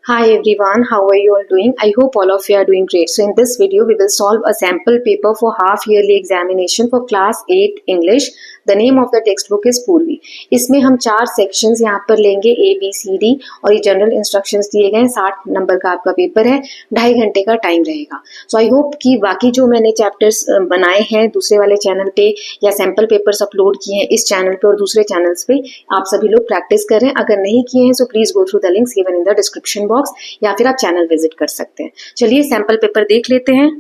Hi everyone, how are you all doing? I hope all of you are doing great. So in this video, we will solve a sample paper for half yearly examination for class 8 English. The name of the textbook is पूर्वी. इसमें हम 4 sections यहाँ पर लेंगे A, B, C, D और ये general instructions दिए गए हैं। 60 नंबर का आपका पेपर है, 2.5 घंटे का टाइम रहेगा। सो आई होप कि बाकी जो मैंने चैप्टर्स बनाए हैं दूसरे वाले चैनल पे या सैम्पल पेपर्स अपलोड किए हैं इस चैनल पे और दूसरे चैनल्स पे, आप सभी लोग प्रैक्टिस करें। अगर नहीं किए हैं so please go through the links given in the description box या फिर आप चैनल विजिट कर सकते हैं। चलिए सैंपल पेपर देख लेते हैं।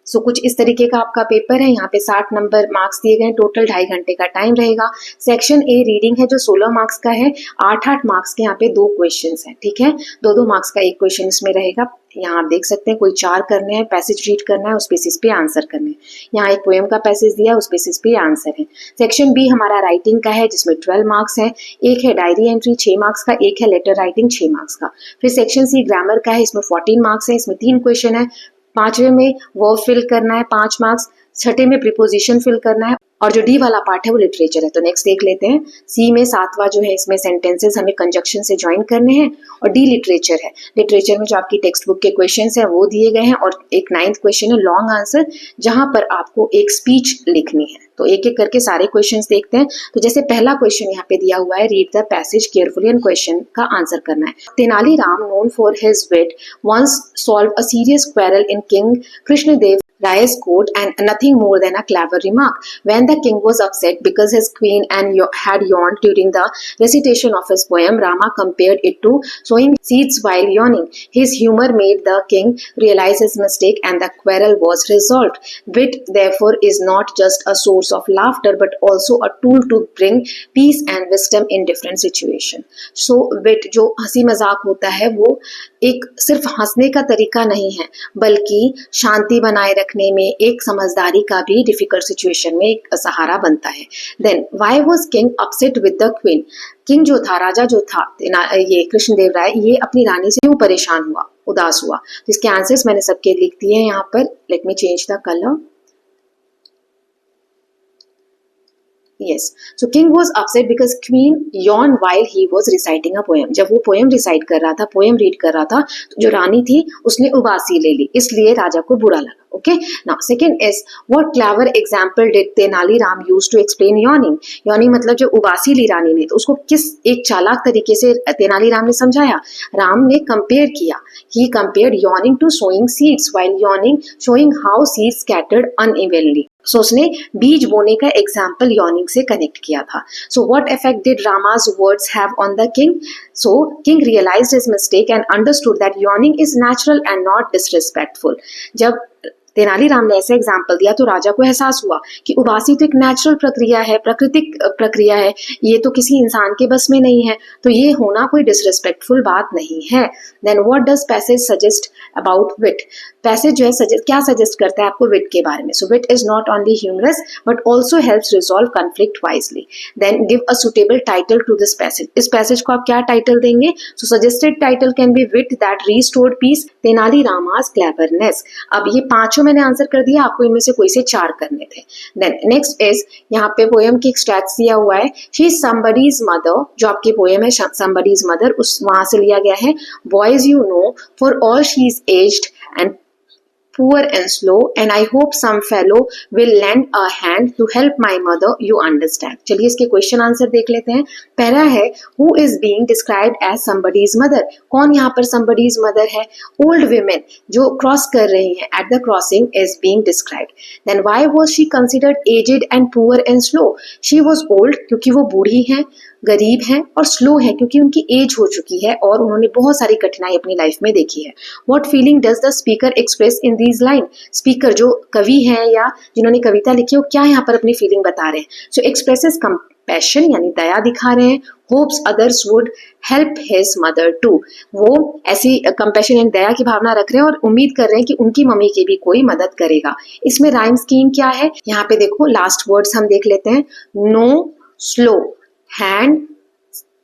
सो कुछ इस तरीके का आपका पेपर है। यहाँ पे 60 नंबर मार्क्स दिए गए, टोटल 2.5 घंटे का टाइम रहेगा। सेक्शन ए रीडिंग है जो 16 मार्क्स का है। 8-8 मार्क्स के यहाँ पे 2 क्वेश्चंस हैं, ठीक है। 2-2 मार्क्स का एक क्वेश्चन इसमें रहेगा। यहाँ आप देख सकते हैं कोई 4 करने हैं, पैसेज रीड करना है, उस बेसिस पे आंसर करने हैं। यहाँ एक पोएम का पैसेज दिया है, उस बेसिस पे आंसर है। सेक्शन बी हमारा राइटिंग का है जिसमें 12 मार्क्स है। एक है डायरी एंट्री 6 मार्क्स का, एक है लेटर राइटिंग 6 मार्क्स का। फिर सेक्शन सी ग्रामर का है, इसमें 14 मार्क्स है। इसमें 3 क्वेश्चन है। 5वें में वर्ब फिल करना है 5 मार्क्स, 6ठे में प्रीपोजिशन फिल करना है और जो डी वाला पार्ट है वो लिटरेचर है। तो नेक्स्ट देख लेते हैं। सी में 7वां जो है इसमें सेंटेंसेस हमें कंजक्शन से ज्वाइन करने हैं और डी लिटरेचर है। लिटरेचर में जो आपकी टेक्स्ट बुक के क्वेश्चंस हैं वो दिए गए हैं और एक 9th क्वेश्चन है लॉन्ग आंसर जहां पर आपको एक स्पीच लिखनी है। तो एक एक करके सारे क्वेश्चंस देखते हैं। तो जैसे पहला क्वेश्चन यहाँ पे दिया हुआ है, read the passage carefully and question का आंसर करना है। Tenaliram known for his wit once solve a serious quarrel in king Krishnadev Rai's court and nothing more than a clever remark. When the king was upset because his queen had yawned during the recitation of his poem, Rama compared it to sowing seeds while yawning. His humor made the king realize his mistake and the quarrel was resolved. Wit, therefore, is not just a source of laughter but also a tool to bring peace and wisdom in different situations. So, wit जो हंसी मजाक होता है वो एक सिर्फ हंसने का तरीका नहीं है बल्कि शांति बनाए रखने में एक समझदारी का भी डिफिकल्ट सिचुएशन में एक सहारा बनता है। Then why was king upset with the queen? King जो था, राजा जो था ये कृष्णदेव राय, ये अपनी रानी से क्यों परेशान हुआ, उदास हुआ? तो इसके आंसर्स मैंने सबके लिख दिए हैं यहाँ पर। Let me change the colour. Yes. So king was upset because queen yawned while he was reciting a poem. जब वो पोएम रिसाइट कर रहा था, पोएम रीड कर रहा था, तो जो रानी थी उसने उबासी ले ली, इसलिए राजा को बुरा लगा। Okay. Now second is what clever example did Tenali Ram use to explain yawning? Yawning मतलब जो उबासी ली रानी ने, तो उसको किस एक चालाक तरीके से तेनालीराम ने समझाया? राम ने कंपेयर किया। He compared yawning to sowing seeds while yawning, showing how seeds scattered unevenly. So उसने बीज बोने का एग्जाम्पल यॉर्निंग से कनेक्ट किया था। So what effect did Rama's words have on the king? So king realized his mistake and understood that yawning is natural and not disrespectful. जब तेनालीराम ने ऐसा एग्जाम्पल दिया तो राजा को एहसास हुआ कि उबासी तो एक नेचुरल प्रक्रिया है, प्राकृतिक प्रक्रिया है, ये तो किसी इंसान के बस में नहीं है, तो ये होना कोई डिसरिस्पेक्टफुल बात नहीं है। Then what does passage suggest about wit? Passage जो है क्या सजेस्ट करता है आपको विट के बारे में? So wit is not only humorous but also helps resolve conflict wisely. Then give a suitable title to this passage. इस पैसेज को आप क्या टाइटल देंगे? So suggested title can be wit that restored peace, Tenali Rama's cleverness. अब ये पांचों मैंने answer कर दिया, आपको इनमें से कोई से 4 करने थे। देन नेक्स्ट इज यहाँ पे पोएम की एक्सट्रैक्ट दिया हुआ है। शी इज समबडीज मदर, जो आपकी पोएम है समबडीज मदर, उस वहां से लिया गया है। Boys you know for all she is aged and poor and slow and I hope some fellow will lend a hand to help my mother, you understand. चलिए इसके क्वेश्चन आंसर देख लेते हैं। पहला है who is being described as somebody's mother? कौन यहाँ पर somebody's mother है? Old women जो क्रॉस कर रही हैं at the crossing is being described. Then why was she considered aged and poor and slow? She was old क्योंकि वो बूढ़ी हैं, गरीब हैं और स्लो है क्योंकि उनकी एज हो चुकी है और उन्होंने बहुत सारी कठिनाई अपनी लाइफ में देखी है। What feeling does the speaker express in these line? Speaker जो कवि हैं या जिन्होंने कविता लिखी है वो क्या यहाँ पर अपनी फीलिंग बता रहे हैं? सो एक्सप्रेसेस कंपैशन यानी दया दिखा रहे हैं। Hopes others would help his mother too, वो ऐसी कंपैशन यानी दया की भावना रख रहे हैं और उम्मीद कर रहे हैं कि उनकी मम्मी की भी कोई मदद करेगा। इसमें राइम स्कीम क्या है? यहाँ पे देखो लास्ट वर्ड्स हम देख लेते हैं। No, slow, hand,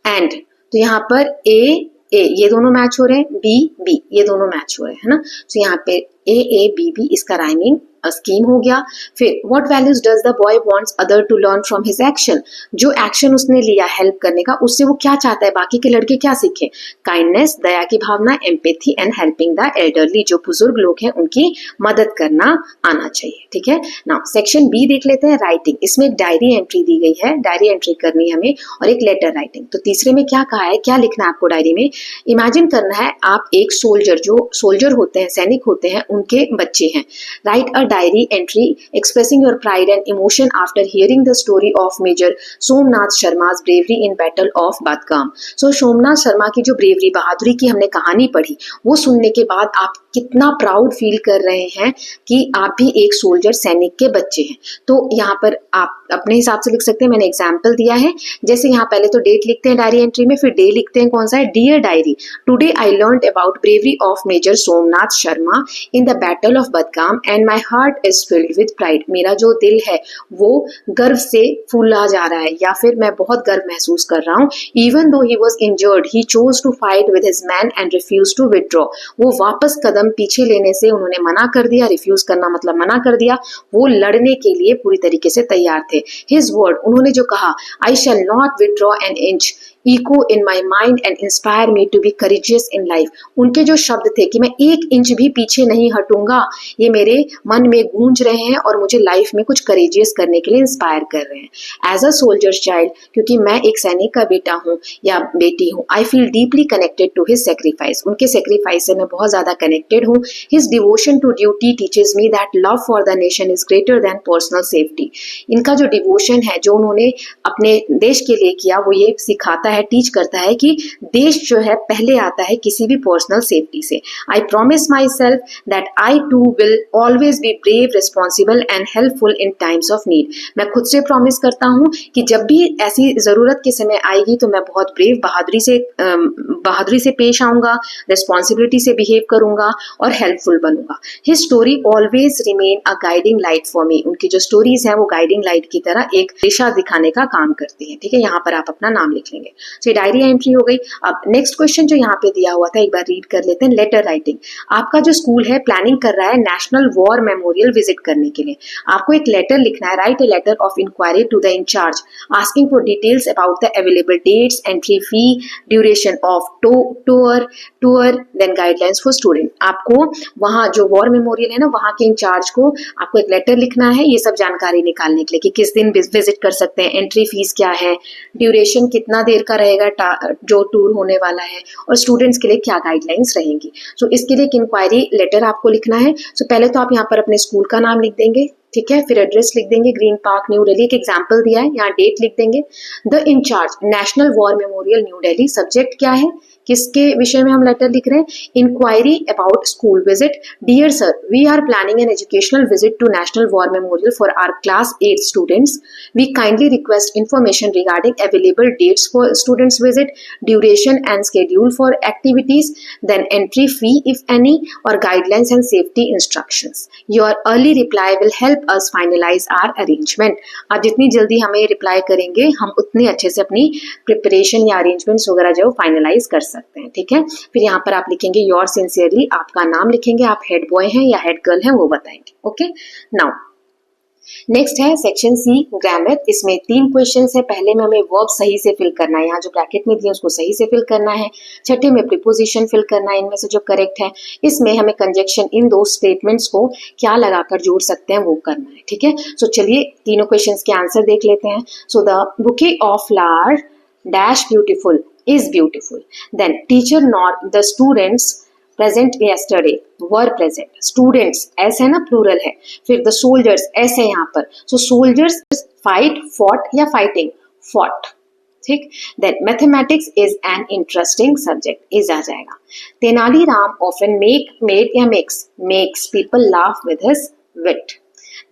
and. तो यहाँ पर ए ये दोनों मैच हो रहे हैं, बी ये दोनों मैच हो रहे हैं, है ना। तो यहाँ पे AABB इसका राइमिंग स्कीम हो गया। फिर what values does the boy wants other to learn from his action, जो एक्शन उसने लिया हेल्प करने का, उससे वो क्या चाहता है बाकी के लड़के क्या सीखे, काइंडनेस, दया की भावना, empathy and helping the elderly, जो बुजुर्ग लोग हैं उनकी मदद करना आना चाहिए। ठीक है, नाउ सेक्शन बी देख लेते हैं, राइटिंग। इसमें एक डायरी एंट्री दी गई है, डायरी एंट्री करनी है हमें, और एक लेटर राइटिंग। तो तीसरे में क्या कहा है, क्या लिखना है आपको डायरी में, इमेजिन करना है आप एक सोल्जर, जो सोल्जर होते हैं, सैनिक होते हैं, उनके बच्चे हैं। Right a diary entry expressing your pride and emotion after hearing the story of Major Somnath Sharma's bravery in Battle of Badgam। So Somnath Sharma की जो ब्रेवरी, बहादुरी की हमने कहानी पढ़ी, वो सुनने के बाद आप कितना प्राउड फील कर रहे हैं कि आप भी एक सोल्जर, सैनिक के बच्चे हैं। तो यहाँ पर आप अपने हिसाब से लिख सकते हैं, मैंने एग्जाम्पल दिया है। जैसे यहाँ पहले तो डेट लिखते हैं डायरी एंट्री में, फिर डे लिखते हैं कौन सा है, dear diary, today I learned about bravery of major Somnath Sharma in the battle of Budgam and my heart is filled with pride. मेरा जो दिल है वो गर्व से फूला जा रहा है, या फिर मैं बहुत गर्व महसूस कर रहा हूँ। Even though he was injured he chose to fight with his man and refuse to withdraw. वो वापस कदम पीछे लेने से उन्होंने मना कर दिया, रिफ्यूज करना मतलब मना कर दिया, वो लड़ने के लिए पूरी तरीके से तैयार थे। हिज वर्ड, उन्होंने जो कहा, I shall not withdraw an inch, echo in my mind and inspire me to be courageous in life। उनके जो शब्द थे कि मैं एक इंच भी पीछे नहीं हटूंगा, ये मेरे मन में गूंज रहे हैं और मुझे लाइफ में कुछ करेजियस करने के लिए इंस्पायर कर रहे हैं। एज अ सोल्जर चाइल्ड, क्योंकि मैं एक सैनिक का बेटा हूँ या बेटी हूँ, I feel deeply connected to his sacrifice, उनके सेक्रीफाइस से मैं बहुत ज्यादा कनेक्टेड हूँ। His devotion to duty teaches me that love for the nation is greater than personal safety. इनका जो डिवोशन है, जो उन्होंने अपने देश के लिए किया, वो ये सिखाता है, टीच करता है कि देश जो है पहले आता है किसी भी पर्सनल सेफ्टी से। I promise myself that I too will always be brave, responsible and helpful in times of need. मैं खुद से प्रॉमिस करता हूँ कि जब भी ऐसी जरूरत के समय आएगी तो मैं बहुत ब्रेव, बहादुरी से पेश आऊंगा, रिस्पॉन्सिबिलिटी से बिहेव करूंगा और हेल्पफुल बनूंगा। His story always remain a guiding light for me. उनकी जो स्टोरीज हैं वो गाइडिंग लाइट की तरह एक दिशा दिखाने का काम करती है। ठीक है, यहाँ पर आप अपना नाम लिख लेंगे। तो डायरी एंट्री हो गई। अब नेक्स्ट क्वेश्चन जो यहाँ पे दिया हुआ था, एक बार रीड कर लेते हैं। Letter writing. आपका जो स्कूल है प्लानिंग कर रहा है नेशनल वॉर मेमोरियल विजिट करने के लिए, आपको एक लेटर लिखना है। Write a letter of inquiry to the incharge asking for details about the available dates, entry fee, duration of tour then guidelines for student. आपको वहाँ जो वॉर मेमोरियल है ना, वहाँ के इंचार्ज को आपको एक लेटर लिखना है, ये सब जानकारी निकालने के लिए कि किस दिन विजिट कर सकते हैं, एंट्री फीस क्या है, ड्यूरेशन कितना देर का रहेगा जो टूर होने वाला है, और स्टूडेंट्स के लिए क्या गाइडलाइंस रहेंगी। सो इसके लिए एक इंक्वायरी लेटर आपको लिखना है। सो पहले तो आप यहाँ पर अपने स्कूल का नाम लिख देंगे, ठीक है, फिर एड्रेस लिख देंगे, ग्रीन पार्क न्यू दिल्ली, एक एग्जाम्पल दिया है, यहाँ डेट लिख देंगे। The incharge national war memorial new Delhi, subject क्या है, किसके विषय में हम लेटर लिख रहे हैं, inquiry about school visit. Dear sir, we are planning an educational visit to national war memorial for our class 8 students. We kindly request information regarding available dates for students visit, duration and schedule for activities, then entry fee if any, और guidelines and safety instructions. Your early reply will help us finalize our arrangement. आप जितनी जल्दी हमें reply करेंगे, हम उतनी अच्छे से अपनी प्रिपरेशन या अरेंजमेंट्स वगैरह जो फाइनलाइज कर सकते हैं। ठीक है, फिर यहाँ पर आप लिखेंगे योर सिंसियरली, आपका नाम लिखेंगे, आप हेड बॉय हैं या हेड गर्ल हैं वो बताएंगे। ओके, नाउ नेक्स्ट है सेक्शन सी, ग्रामर। इसमें 3 क्वेश्चन है। पहले में हमें वर्ब सही से फिल करना है, यहाँ जो ब्रैकेट में दिया उसको सही से फिल करना है। छठे में प्रीपोजिशन फिल करना है, इनमें से जो करेक्ट है। इसमें हमें कंजक्शन, इन दो स्टेटमेंट्स को क्या लगाकर जोड़ सकते हैं वो करना है। ठीक है, सो चलिए तीनों क्वेश्चन के आंसर देख लेते हैं। So the bouquet of flower dash beautiful is beautiful. Then teacher nor the students present yesterday were present. Students ऐसे है ना, प्लूरल है। फिर the soldiers ऐसे यहाँ पर, so soldiers fight, fought या fighting, fought। ठीक, then mathematics is an interesting subject, is आ जाएगा। तेनाली राम often made या makes people laugh with his wit।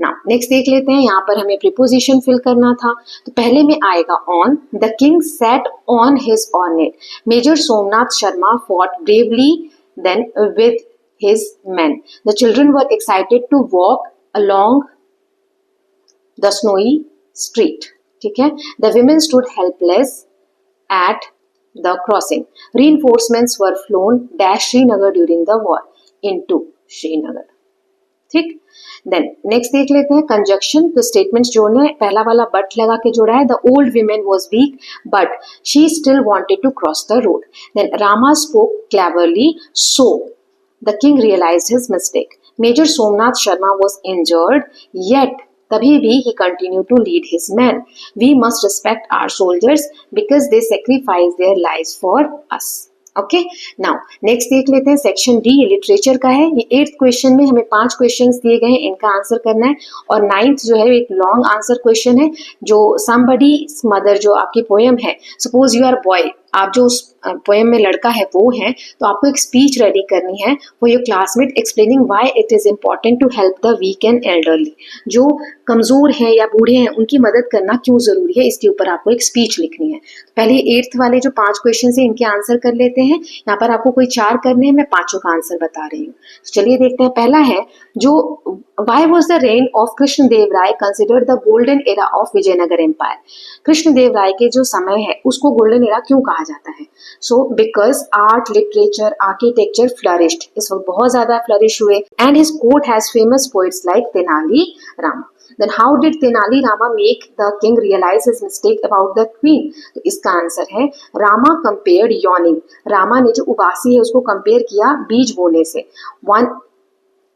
Now next देख लेते हैं, यहाँ पर हमें प्रीपोजिशन फिल करना था, तो पहले में आएगा on. The king sat on his ornate, major Somnath Sharma fought bravely then with his man, the children were excited to walk along the snowy street. ठीक है, the women stood helpless at the crossing, reinforcements were flown dash Srinagar during the war, into Srinagar। ठीक। Then next देख लेते हैं conjunction. तो statements जोड़ने, पहला वाला बट लगा के जोड़ा है, the old women was weak but she still wanted to cross the road. Then Rama spoke cleverly so the king realised his mistake. Major Somnath Sharma was injured yet तभी भी he continued to lead his men. We must respect our soldiers because they sacrifice their lives for us. Okay, now next देख लेते हैं section D, literature का है। ये 8th question में हमें 5 क्वेश्चंस दिए गए हैं, इनका आंसर करना है। और 9th जो है एक लॉन्ग आंसर क्वेश्चन है, जो somebody's mother जो आपकी पोएम है, सपोज यू आर बॉय, आप जो उस पोएम में लड़का है वो है, तो आपको एक स्पीच रेडी करनी है for your classmate explaining why it is important to help the weak and elderly. जो कमजोर हैं या बूढ़े हैं उनकी मदद करना क्यों जरूरी है, इसके ऊपर आपको एक स्पीच लिखनी है। पहले 8th वाले जो 5 क्वेश्चन है इनके आंसर कर लेते हैं। यहाँ पर आपको कोई 4 करने हैं, मैं 5 का आंसर बता रही हूँ। चलिए देखते हैं। पहला है जो Why was the reign of Krishnadev Rai considered the golden era of Vijayanagar Empire? Krishnadeva राय के जो समय है उसको गोल्डन एरा क्यों कहा जाता है? So because art, literature, architecture flourished. इस वक्त बहुत ज्यादा फ्लरिश हुए and his court has famous poets like Tenali Rama. Then how did Tenali Rama make the king realize his mistake about the queen? तो इसका आंसर है Rama compared yawning. Rama ने जो उबासी है उसको कंपेयर किया बीज बोने से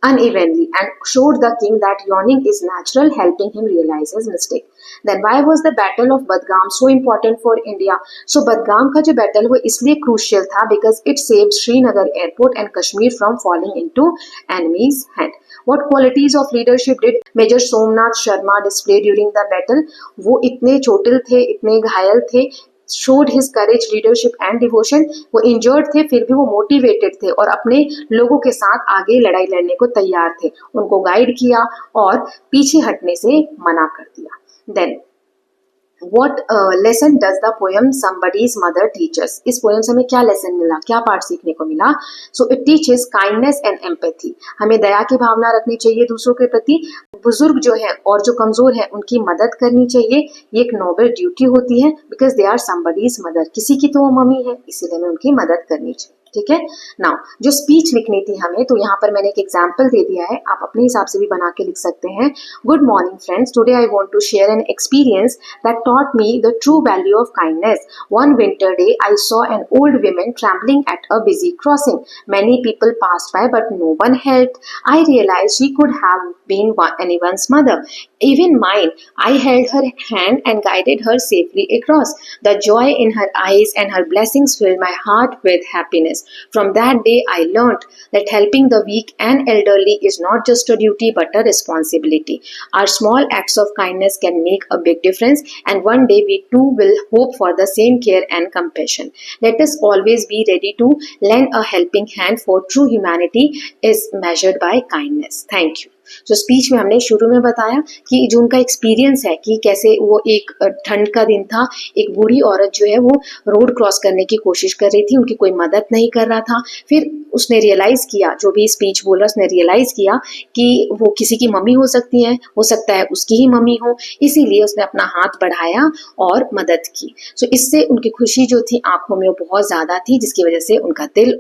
unevenly and showed the king that yawning is natural, helping him realize his mistake. Then why was the battle of Badgam so important for India? So Badgam का जो battle वो इसलिए crucial था because it saved Srinagar airport and Kashmir from falling into enemy's hand. What qualities of leadership did Major Somnath Sharma display during the battle? वो इतने चोटिल थे, इतने घायल थे, showed his courage, leadership and devotion. वो injured थे फिर भी वो मोटिवेटेड थे और अपने लोगों के साथ आगे लड़ाई लड़ने को तैयार थे। उनको गाइड किया और पीछे हटने से मना कर दिया। Then What lesson does the poem Somebody's Mother teach us? इस पोएम से हमें क्या लेसन मिला, क्या पार्ट सीखने को मिला? So it teaches kindness and empathy. हमें दया की भावना रखनी चाहिए दूसरों के प्रति। बुजुर्ग जो है और जो कमजोर है उनकी मदद करनी चाहिए, ये एक नोबल ड्यूटी होती है because they are somebody's mother. किसी की तो वो मम्मी है, इसीलिए हमें उनकी मदद करनी चाहिए। ठीक है। नाउ जो स्पीच लिखनी थी हमें, तो यहाँ पर मैंने एक एग्जाम्पल दे दिया है, आप अपने हिसाब से भी बना के लिख सकते हैं। Good morning friends, today I want to share an experience that taught me the true value of kindness. One winter day, I saw an old woman trembling at a busy crossing. Many people passed by, but no one helped. I realized she could have been anyone's mother, even mine. I held her hand and guided her safely across. The joy in her eyes and her blessings filled my heart with happiness. From that day, I learned that helping the weak and elderly is not just a duty but a responsibility. Our small acts of kindness can make a big difference, and one day we too will hope for the same care and compassion. Let us always be ready to lend a helping hand, for true humanity is measured by kindness. Thank you. जो speech में हमने शुरू में बताया कि जो उनका experience है कि कैसे वो एक ठंड का दिन था, एक बूढ़ी औरत जो है वो रोड क्रॉस करने की कोशिश कर रही थी, उनकी कोई मदद नहीं कर रहा था। फिर उसने रियलाइज किया, जो भी स्पीच बोल रहा उसने रियलाइज किया कि वो किसी की मम्मी हो सकती है, हो सकता है उसकी ही मम्मी हो, इसीलिए उसने अपना हाथ बढ़ाया और मदद की। सो इससे उनकी खुशी जो थी आंखों में वो बहुत ज्यादा थी, जिसकी वजह से उनका दिल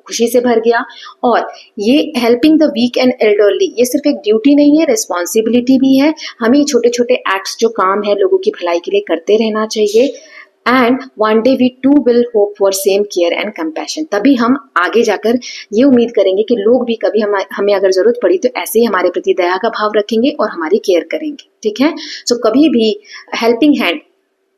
खुशी से भर गया। और ये helping the weak and elderly ये सिर्फ एक ड्यूटी नहीं है, रिस्पॉन्सिबिलिटी भी है। हमें छोटे छोटे एक्ट्स जो काम है लोगों की भलाई के लिए करते रहना चाहिए। And one day we too will hope for same care and compassion. तभी हम आगे जाकर ये उम्मीद करेंगे कि लोग भी कभी हमें अगर जरूरत पड़ी तो ऐसे ही हमारे प्रति दया का भाव रखेंगे और हमारी केयर करेंगे। ठीक है। सो कभी भी हेल्पिंग हैंड,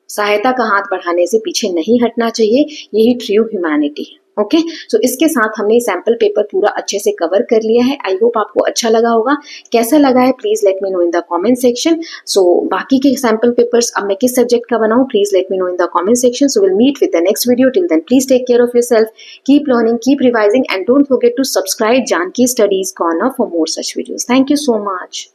सहायता का हाथ बढ़ाने से पीछे नहीं हटना चाहिए, यही ट्रू ह्यूमैनिटी है। ओके, सो इसके साथ हमने सैंपल पेपर पूरा अच्छे से कवर कर लिया है। आई होप आपको अच्छा लगा होगा। कैसा लगा है please let me know in the comment section. So बाकी के सैंपल पेपर्स अब मैं किस सब्जेक्ट का बनाऊं, please let me know in the comment section. So will meet with the next video. Till then please take care of yourself, keep learning, keep revising and don't forget to subscribe Janki studies corner for more such videos. Thank you so much.